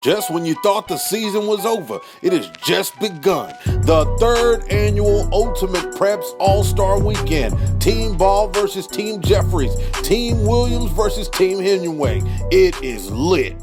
Just when you thought the season was over, it has just begun. The third annual Ultimate Preps All-Star Weekend. Team Baugh versus Team Jeffries. Team Williams versus Team Hemingway. It is lit.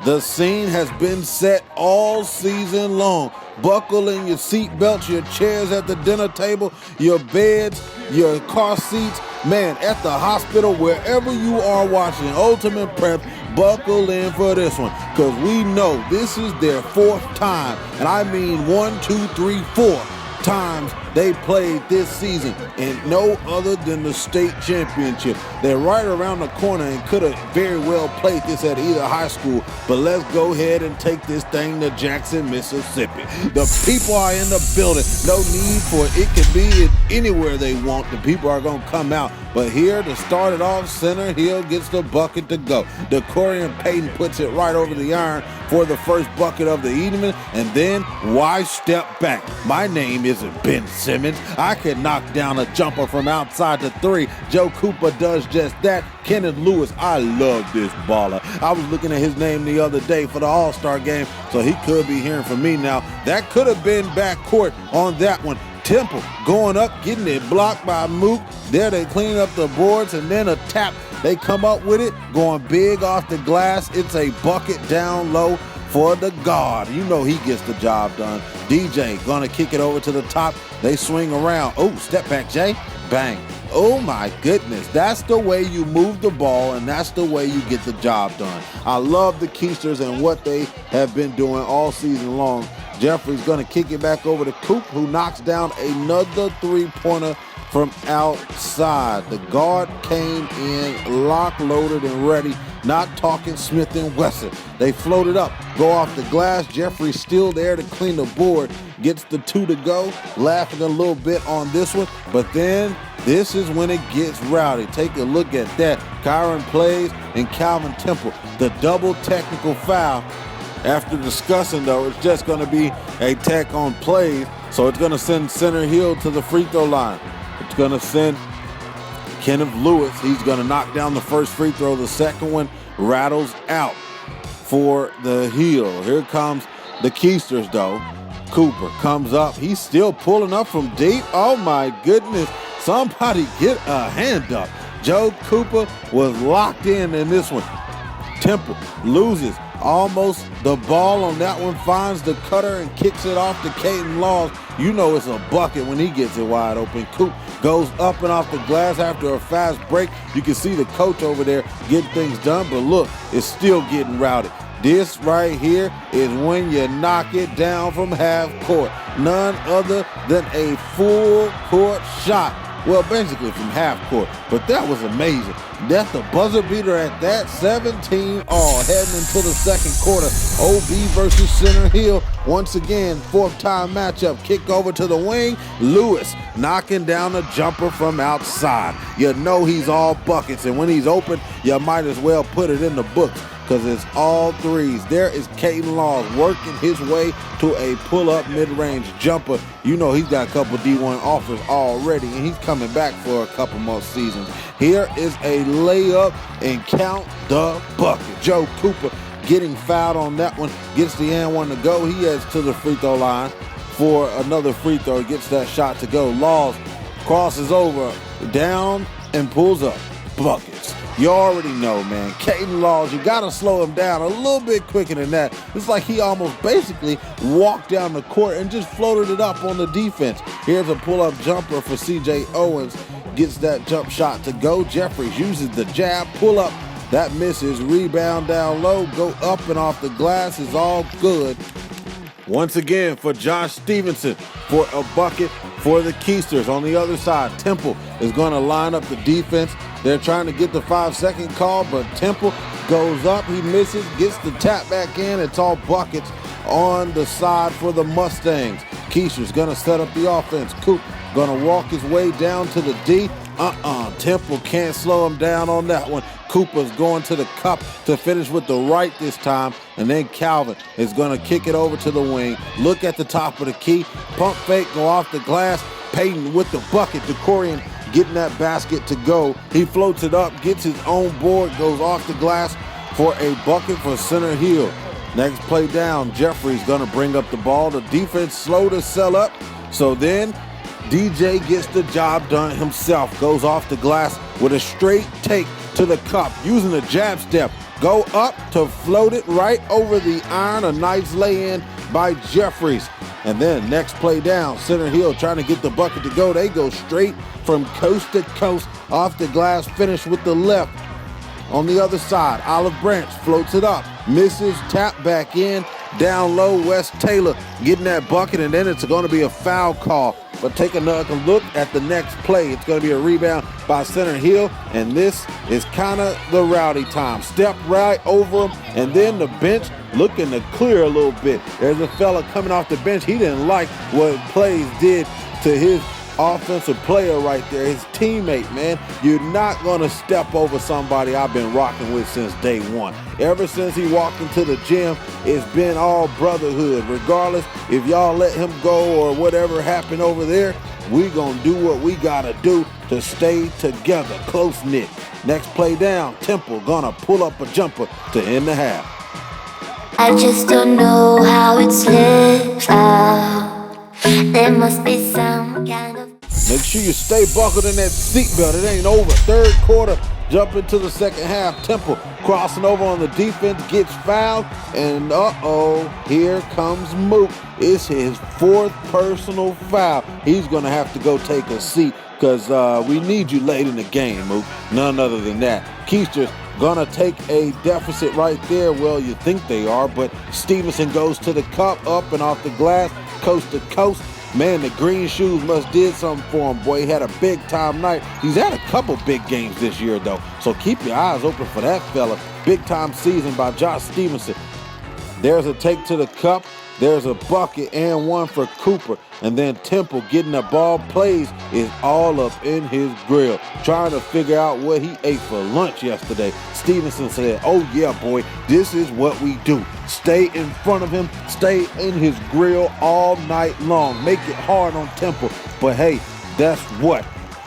The scene has been set all season long. Buckle in your seatbelts, your chairs at the dinner table, your beds, your car seats. Man, at the hospital, wherever you are watching Ultimate Prep, buckle in for this one, because we know this is their fourth time, and I mean 1, 2, 3, 4 times they played this season, and no other than the state championship. They're right around the corner and could have very well played this at either high school, but let's go ahead and take this thing to Jackson, Mississippi. The people are in the building. No need for it. It can be anywhere they want. The people are going to come out. But here to start it off, Center Hill gets the bucket to go. DeCorian Payton puts it right over the iron for the first bucket of the evening, and then why step back? My name isn't Ben Simmons. I can knock down a jumper from outside the three. Joe Cooper does just that. Kenneth Lewis, I love this baller. I was looking at his name the other day for the All-Star game, so he could be hearing from me now. That could have been backcourt on that one. Temple going up, getting it blocked by Mook. There they clean up the boards, and then a tap. They come up with it, going big off the glass. It's a bucket down low for the guard. You know he gets the job done. DJ gonna kick it over to the top. They swing around. Oh, step back, Jay. Bang. Oh my goodness. That's the way you move the ball, and that's the way you get the job done. I love the Keisters and what they have been doing all season long. Jeffries gonna kick it back over to Coop, who knocks down another three-pointer from outside. The guard came in lock, loaded, and ready. Not talking Smith and Wesson. They floated up, go off the glass. Jeffries still there to clean the board. Gets the two to go. Laughing a little bit on this one, but then this is when it gets rowdy. Take a look at that. Kyron plays and Calvin Temple. The double technical foul. After discussing, though, it's just going to be a tech on plays, so it's going to send Center Hill to the free throw line. It's going to send Kenneth Lewis. He's going to knock down the first free throw. The second one rattles out for the Hill. Here comes the Keisters, though. Cooper comes up. He's still pulling up from deep. Oh, my goodness. Somebody get a hand up. Joe Cooper was locked in this one. Temple loses almost the ball on that one, finds the cutter and kicks it off to Caden Laws. You know it's a bucket when he gets it wide open. Coop goes up and off the glass after a fast break. You can see the coach over there getting things done, but look, it's still getting rowdy. This right here is when you knock it down from half court. None other than a full court shot. Well, basically from half court, but that was amazing. That's the buzzer beater at that, 17 all, heading into the second quarter. OB versus Center Hill. Once again, fourth time matchup. Kick over to the wing. Lewis knocking down a jumper from outside. You know he's all buckets, and when he's open, you might as well put it in the books, because it's all threes. There is Caden Laws working his way to a pull-up mid-range jumper. You know he's got a couple D1 offers already, and he's coming back for a couple more seasons. Here is a layup, and count the bucket. Joe Cooper getting fouled on that one, gets the and one to go. He heads to the free throw line for another free throw, gets that shot to go. Laws crosses over, down, and pulls up. Buckets. You already know, man. Caden Laws, you got to slow him down a little bit quicker than that. It's like he almost basically walked down the court and just floated it up on the defense. Here's a pull-up jumper for C.J. Owens. Gets that jump shot to go. Jeffries uses the jab, pull up. That misses. Rebound down low. Go up and off the glass is all good. Once again for Josh Stevenson for a bucket for the Keisters. On the other side, Temple is going to line up the defense. They're trying to get the 5-second call, but Temple goes up. He misses, gets the tap back in. It's all buckets on the side for the Mustangs. Keisters going to set up the offense. Coop going to walk his way down to the D. Temple can't slow him down on that one. Cooper's going to the cup to finish with the right this time, and then Calvin is going to kick it over to the wing. Look at the top of the key. Pump fake, go off the glass. Payton with the bucket. DeCorian getting that basket to go. He floats it up, gets his own board, goes off the glass for a bucket for Center Hill. Next play down, Jeffries gonna bring up the ball. The defense slow to sell up. So then DJ gets the job done himself. Goes off the glass with a straight take to the cup. Using a jab step. Go up to float it right over the iron. A nice lay-in by Jeffries. And then next play down, Center Hill trying to get the bucket to go. They go straight from coast to coast off the glass, finish with the left. On the other side, Olive Branch floats it up, misses, tap back in, down low, Wes Taylor getting that bucket, and then it's going to be a foul call. But take another look at the next play. It's going to be a rebound by Center Hill, and this is kind of the rowdy time. Step right over him, and then the bench looking to clear a little bit. There's a fella coming off the bench. He didn't like what plays did to his offensive player right there, his teammate, man. You're not going to step over somebody I've been rocking with since day one. Ever since he walked into the gym, it's been all brotherhood. Regardless if y'all let him go or whatever happened over there, we going to do what we got to do to stay together, close-knit. Next play down, Temple going to pull up a jumper to end the half. I just don't know how it slips out. There must be some kind of... Make sure you stay buckled in that seatbelt. It ain't over. Third quarter, jump into the second half. Temple crossing over on the defense, gets fouled, and here comes Mook. It's his fourth personal foul. He's going to have to go take a seat because we need you late in the game, Mook. None other than that. Keister's gonna take a deficit right there. Well, you think they are, but Stevenson goes to the cup, up and off the glass, coast to coast. Man, the green shoes must did something for him, boy. He had a big-time night. He's had a couple big games this year, though, so keep your eyes open for that fella. Big-time season by Josh Stevenson. There's a take to the cup. There's a bucket and one for Cooper. And then Temple getting the ball, plays is all up in his grill. Trying to figure out what he ate for lunch yesterday. Stevenson said, oh yeah, boy, this is what we do. Stay in front of him, stay in his grill all night long. Make it hard on Temple. But hey, that's what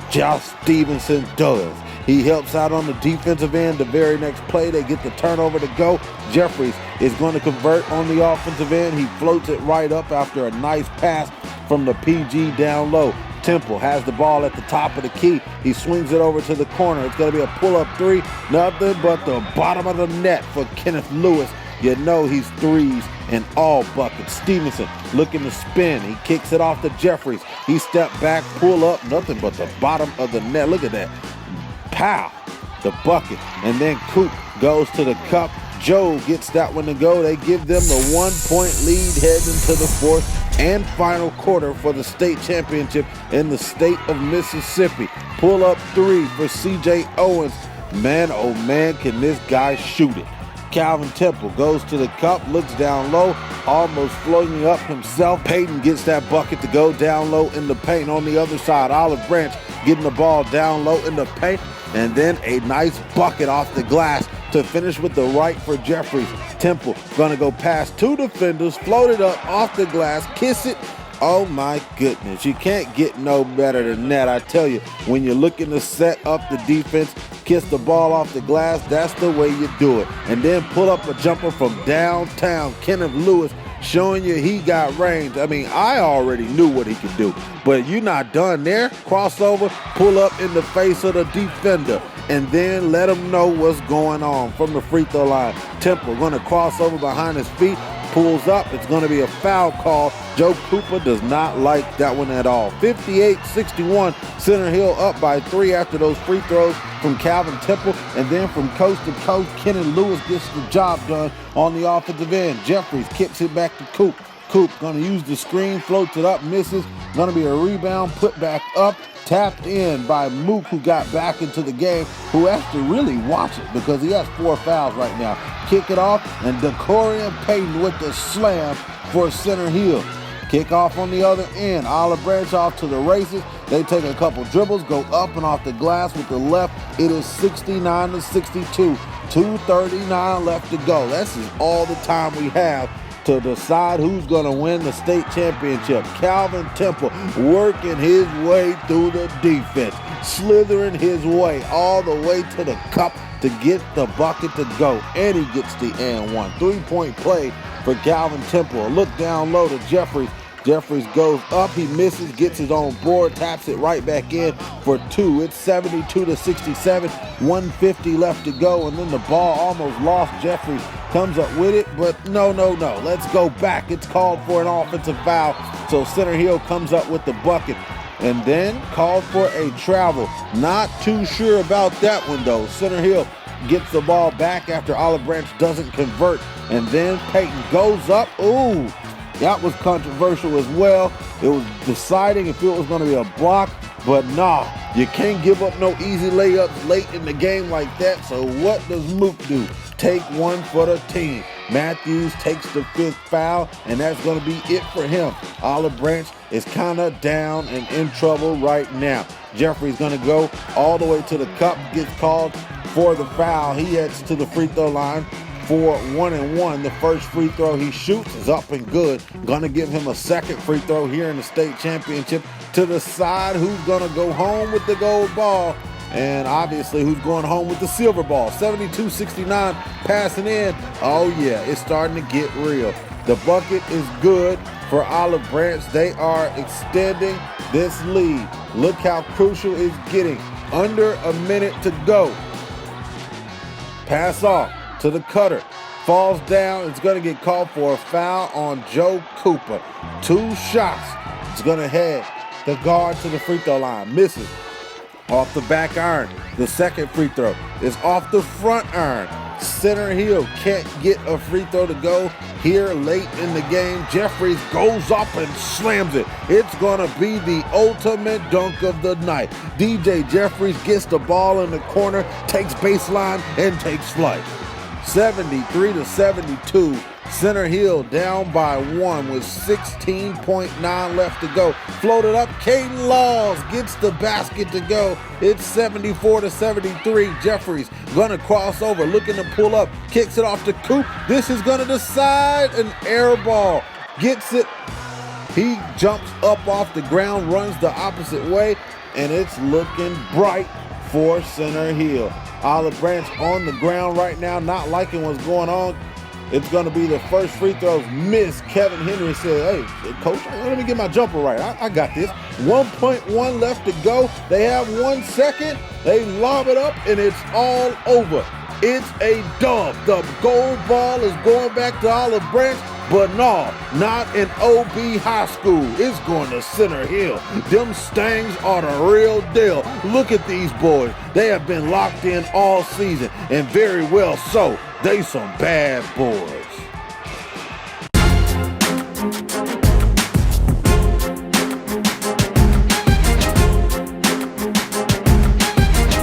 Josh Stevenson does. He helps out on the defensive end. The very next play, they get the turnover to go. Jeffries is going to convert on the offensive end. He floats it right up after a nice pass from the PG down low. Temple has the ball at the top of the key. He swings it over to the corner. It's going to be a pull-up three. Nothing but the bottom of the net for Kenneth Lewis. You know he's threes and all buckets. Stevenson looking to spin. He kicks it off to Jeffries. He stepped back, pull up. Nothing but the bottom of the net. Look at that. Pow, the bucket, and then Coop goes to the cup. Joe gets that one to go. They give them the 1-point lead heading into the fourth and final quarter for the state championship in the state of Mississippi. Pull up three for CJ Owens. Man, oh man, can this guy shoot it. Calvin Temple goes to the cup, looks down low, almost floating up himself. Peyton gets that bucket to go down low in the paint. On the other side, Olive Branch getting the ball down low in the paint, and then a nice bucket off the glass to finish with the right for Jeffries. Temple gonna go past two defenders, float it up off the glass, kiss it. Oh my goodness, you can't get no better than that. I tell you, when you're looking to set up the defense, kiss the ball off the glass, that's the way you do it. And then pull up a jumper from downtown. Kenneth Lewis showing you he got range. I mean, I already knew what he could do, but you're not done there. Crossover, pull up in the face of the defender, and then let him know what's going on from the free throw line. Temple gonna cross over behind his feet, pulls up. It's going to be a foul call. Joe Cooper does not like that one at all. 58-61, Center Hill up by 3 after those free throws from Calvin Temple. And then from coast to coast, Kenneth Lewis gets the job done on the offensive end. Jeffries kicks it back to Coop. Coop going to use the screen, floats it up, misses. Going to be a rebound, put back up. Tapped in by Mook, who got back into the game, who has to really watch it because he has 4 fouls right now. Kick it off, and Decorian Payton with the slam for Center Hill. Kick off on the other end. Olive Branch off to the races. They take a couple dribbles, go up and off the glass with the left. It is 69-62. 2:39 left to go. This is all the time we have to decide who's going to win the state championship. Calvin Temple working his way through the defense, slithering his way all the way to the cup to get the bucket to go. And he gets the and one. 3-point play for Calvin Temple. A look down low to Jeffries. Jeffries goes up, he misses, gets his own board, taps it right back in for two. It's 72-67, 150 left to go, and then the ball almost lost. Jeffries comes up with it, but no. Let's go back. It's called for an offensive foul, so Center Hill comes up with the bucket. And then called for a travel. Not too sure about that one, though. Center Hill gets the ball back after Olive Branch doesn't convert, and then Peyton goes up. Ooh. That was controversial as well. It was deciding if it was going to be a block, but nah, you can't give up no easy layups late in the game like that. So what does Mook do? Take one for the team. Matthews takes the 5th foul, and that's going to be it for him. Olive Branch is kind of down and in trouble right now. Jeffries going to go all the way to the cup, gets called for the foul. He heads to the free throw line for 1-1. The first free throw he shoots is up and good. Gonna give him a second free throw here in the state championship to decide who's gonna go home with the gold ball, and obviously who's going home with the silver ball. 72-69 passing in. Oh yeah, it's starting to get real. The bucket is good for Olive Branch. They are extending this lead. Look how crucial it's getting. Under a minute to go. Pass off to the cutter, falls down. It's going to get called for a foul on Joe Cooper. 2 shots. It's going to head the guard to the free throw line. Misses off the back iron. The second free throw is off the front iron. Center Hill can't get a free throw to go here late in the game. Jeffries goes up and slams it. It's going to be the ultimate dunk of the night. DJ Jeffries gets the ball in the corner, takes baseline, and takes flight. 73-72. Center Hill down by 1 with 16.9 left to go. Floated up. Caden Laws gets the basket to go. It's 74-73. Jeffries gonna cross over, looking to pull up, kicks it off to Coop. This is gonna decide an air ball. Gets it. He jumps up off the ground, runs the opposite way, and it's looking bright for Center Hill. Olive Branch on the ground right now, not liking what's going on. It's going to be the first free throws missed. Kevin Henry said, hey, coach, let me get my jumper right. I got this. 1.1 left to go. They have 1 second. They lob it up, and it's all over. It's a dub. The gold ball is going back to Olive Branch, but no, not in OB High School. It's going to Center Hill. Them Stangs are the real deal. Look at these boys. They have been locked in all season, and very well so. They some bad boys.